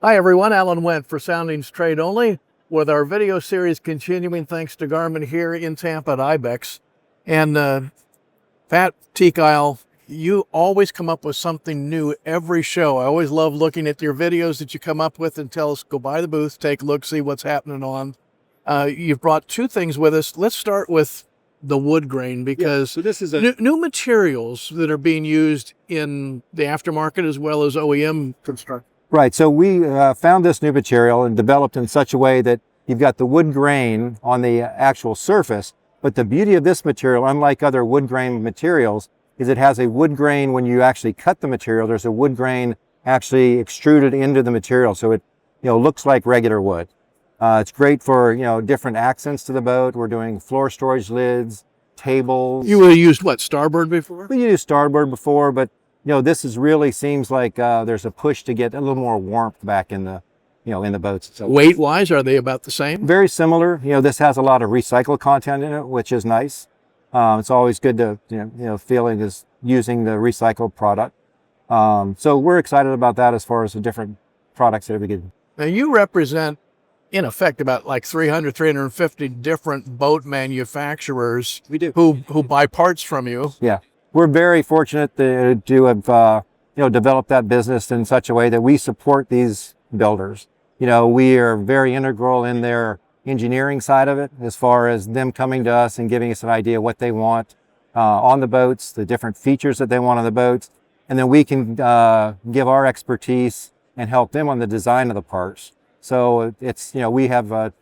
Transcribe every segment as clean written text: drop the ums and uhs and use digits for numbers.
Hi everyone, Alan Wendt for Soundings Trade Only, with our video series continuing thanks to Garmin here in Tampa at IBEX. And Pat, Teak Isle, you always come up with something new every show. I always love looking at your videos that you come up with and tell us, go by the booth, take a look, see what's happening on. You've brought two things with us. Let's start with the wood grain, because So this is new materials that are being used in the aftermarket as well as OEM construction. right. So we found this new material and developed in such a way that you've got the wood grain on the actual surface. But the beauty of this material, unlike other wood grain materials, is it has a wood grain when you actually cut the material. There's a wood grain actually extruded into the material, so it looks like regular wood. It's great for different accents to the boat. We're doing floor storage lids, tables. You would have used what, starboard before? We used starboard before, but this is really seems like there's a push to get a little more warmth back in the in the boats. So Weight-wise, are they about the same? very similar. This has a lot of recycled content in it, which is nice. It's always good to feeling is using the recycled product. So we're excited about that as far as the different products that we get. Now you represent, in effect, about like 350 different boat manufacturers. We do. Who buy parts from you. Yeah, we're very fortunate to have developed that business in such a way that we support these builders. We are very integral in their engineering side of it, as far as them coming to us and giving us an idea of what they want on the boats, the different features that they want on the boats, and then we can give our expertise and help them on the design of the parts. So it's we have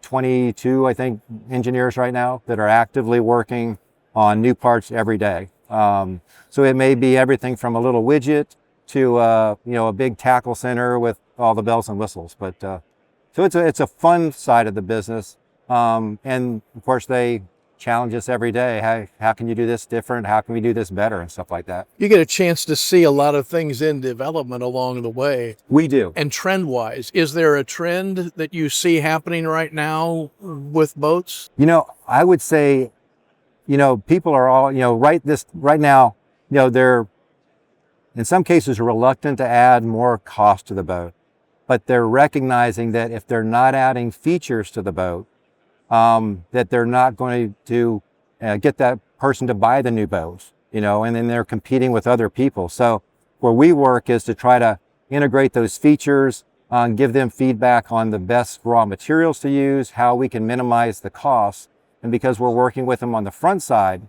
22, I think, engineers right now that are actively working on new parts every day. So it may be everything from a little widget to a big tackle center with all the bells and whistles. But so it's a fun side of the business, and of course they challenge us every day. How can you do this different? How can we do this better and stuff like that? You get a chance to see a lot of things in development along the way. We do. And trend-wise, is there a trend that you see happening right now with boats? I would say, people are all, right now, they're in some cases reluctant to add more cost to the boat, but they're recognizing that if they're not adding features to the boat, that they're not going to get that person to buy the new boat, and then they're competing with other people. So where we work is to try to integrate those features, give them feedback on the best raw materials to use, how we can minimize the costs. And because we're working with them on the front side,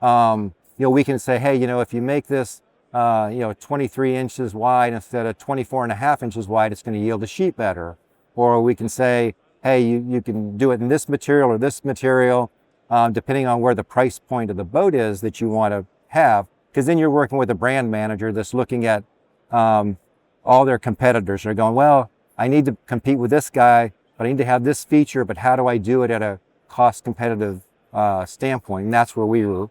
we can say, hey, if you make this 23 inches wide instead of 24.5 inches wide, it's going to yield a sheet better. Or we can say, hey, you can do it in this material or this material, depending on where the price point of the boat is that you want to have. Because then you're working with a brand manager that's looking at all their competitors. They're going, well, I need to compete with this guy, but I need to have this feature, but how do I do it at a cost competitive standpoint? And that's where we were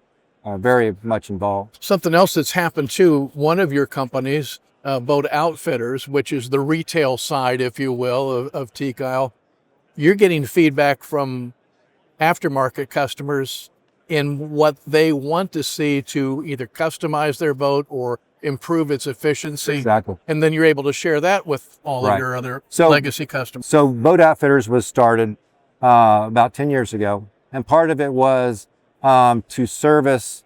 very much involved. Something else that's happened too, one of your companies, Boat Outfitters, which is the retail side, if you will, of Teak Isle, you're getting feedback from aftermarket customers in what they want to see to either customize their boat or improve its efficiency. Exactly. And then you're able to share that with all of your other legacy customers. So Boat Outfitters was started about 10 years ago. And part of it was to service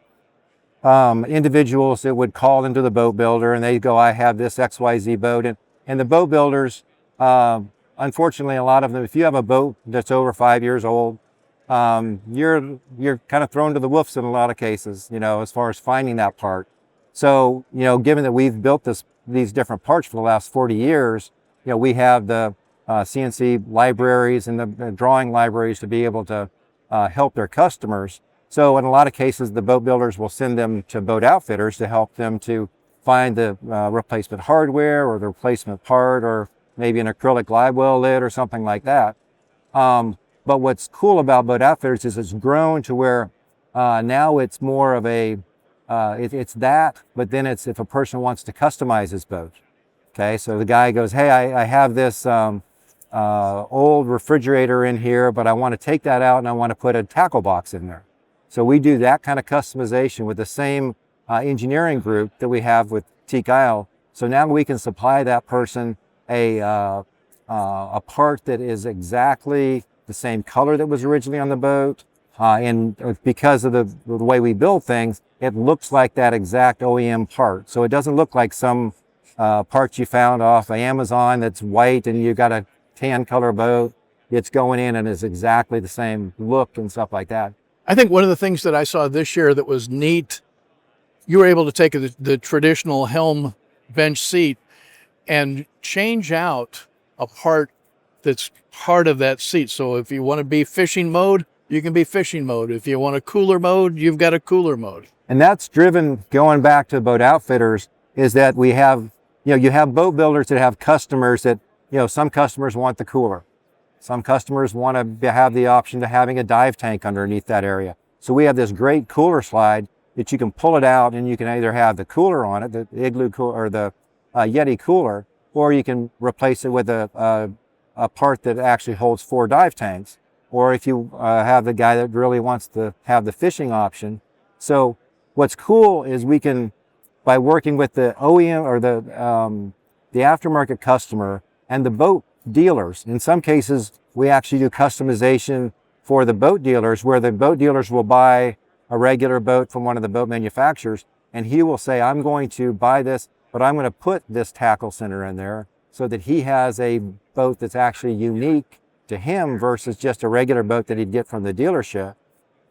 individuals that would call into the boat builder and they'd go, I have this XYZ boat. And the boat builders, unfortunately, a lot of them, if you have a boat that's over 5 years old, you're kind of thrown to the wolves in a lot of cases, as far as finding that part. So, given that we've built these different parts for the last 40 years, we have the CNC libraries and the drawing libraries to be able to help their customers. So in a lot of cases, the boat builders will send them to Boat Outfitters to help them to find the replacement hardware or the replacement part, or maybe an acrylic glide well lid or something like that. But what's cool about Boat Outfitters is it's grown to where now it's more of a, it's that, but then it's if a person wants to customize his boat. Okay, so the guy goes, hey, I have this old refrigerator in here, but I want to take that out and I want to put a tackle box in there. So we do that kind of customization with the same engineering group that we have with Teak Isle. So now we can supply that person a part that is exactly the same color that was originally on the boat. And because of the way we build things, it looks like that exact OEM part. So it doesn't look like some parts you found off of Amazon that's white and you got a tan color boat. It's going in and is exactly the same look and stuff like that. I think one of the things that I saw this year that was neat, you were able to take the traditional helm bench seat and change out a part that's part of that seat. So if you want to be fishing mode, you can be fishing mode. If you want a cooler mode, you've got a cooler mode. And that's driven, going back to boat outfitters, is that we have, you have boat builders that have customers that, some customers want the cooler. Some customers want to have the option to having a dive tank underneath that area. So we have this great cooler slide that you can pull it out and you can either have the cooler on it, the Igloo cooler or the Yeti cooler, or you can replace it with a part that actually holds 4 dive tanks. Or if you have the guy that really wants to have the fishing option. So what's cool is we can, by working with the OEM or the aftermarket customer and the boat dealers, in some cases, we actually do customization for the boat dealers, where the boat dealers will buy a regular boat from one of the boat manufacturers, and he will say, I'm going to buy this, but I'm going to put this tackle center in there so that he has a boat that's actually unique to him versus just a regular boat that he'd get from the dealership.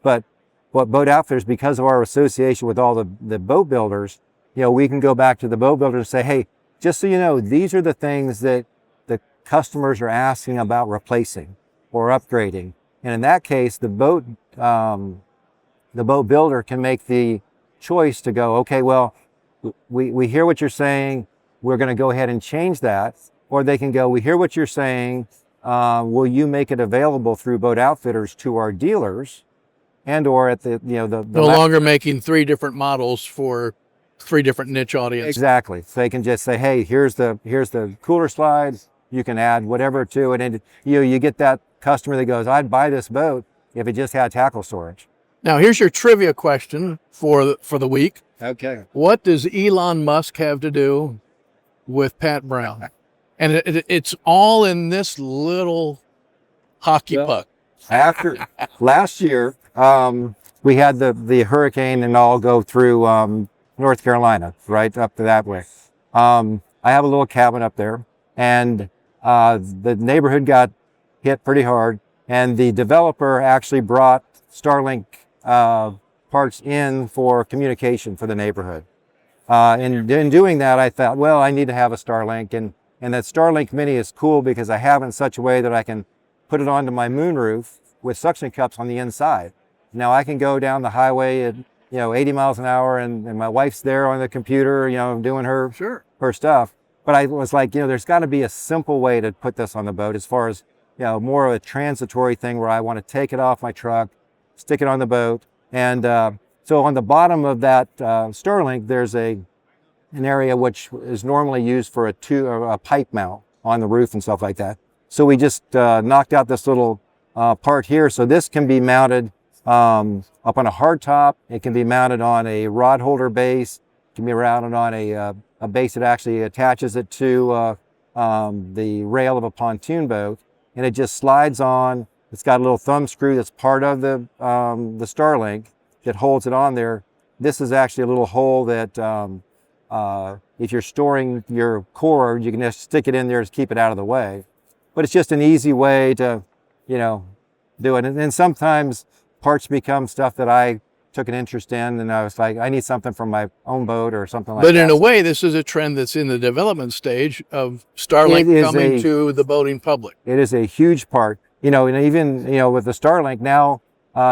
But what boat outfitters, because of our association with all the boat builders, we can go back to the boat builders and say, hey, just so you know, these are the things that the customers are asking about replacing or upgrading. And in that case, the boat builder can make the choice to go, okay, well, we hear what you're saying, we're going to go ahead and change that. Or they can go, we hear what you're saying, will you make it available through boat outfitters to our dealers, and or at the no longer making 3 different models for 3 different niche audiences. Exactly. So they can just say, hey, here's the cooler slide. You can add whatever to it, and you get that customer that goes, I'd buy this boat if it just had tackle storage. Now here's your trivia question for the week. Okay. What does Elon Musk have to do with Pat Brown? And it's all in this little hockey puck. After last year, we had the hurricane and all go through North Carolina, right up to that way. I have a little cabin up there, and the neighborhood got hit pretty hard, and the developer actually brought Starlink parts in for communication for the neighborhood. And in doing that, I thought, well, I need to have a Starlink, and that Starlink Mini is cool because I have it in such a way that I can put it onto my moonroof with suction cups on the inside. Now I can go down the highway at 80 miles an hour, and my wife's there on the computer, doing her stuff. But I was like, there's got to be a simple way to put this on the boat, as far as more of a transitory thing where I want to take it off my truck, stick it on the boat, and so on the bottom of that Starlink, there's an area which is normally used for a pipe mount on the roof and stuff like that. So we just knocked out this little part here. So this can be mounted up on a hard top. It can be mounted on a rod holder base. It can be mounted on a base that actually attaches it to the rail of a pontoon boat, and it just slides on. It's got a little thumb screw that's part of the Starlink that holds it on there. This is actually a little hole that if you're storing your cord, you can just stick it in there to keep it out of the way. But it's just an easy way to, do it. And then sometimes parts become stuff that I took an interest in, and I was like, I need something from my own boat or something like that. But in a way, this is a trend that's in the development stage of Starlink coming to the boating public. It is a huge part, and even, with the Starlink now,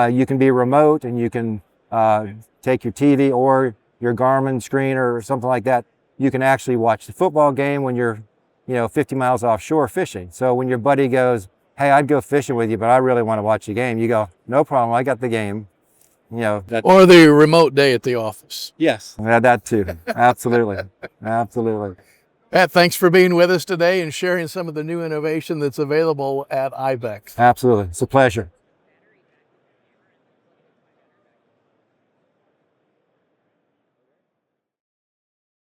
you can be remote, and you can take your TV or your Garmin screen or something like that. You can actually watch the football game when you're, 50 miles offshore fishing. So when your buddy goes, hey, I'd go fishing with you, but I really want to watch the game, you go, no problem, I got the game. Or the remote day at the office. Yes. Yeah, that too. Absolutely. Absolutely. Pat, thanks for being with us today and sharing some of the new innovation that's available at IBEX. Absolutely. It's a pleasure.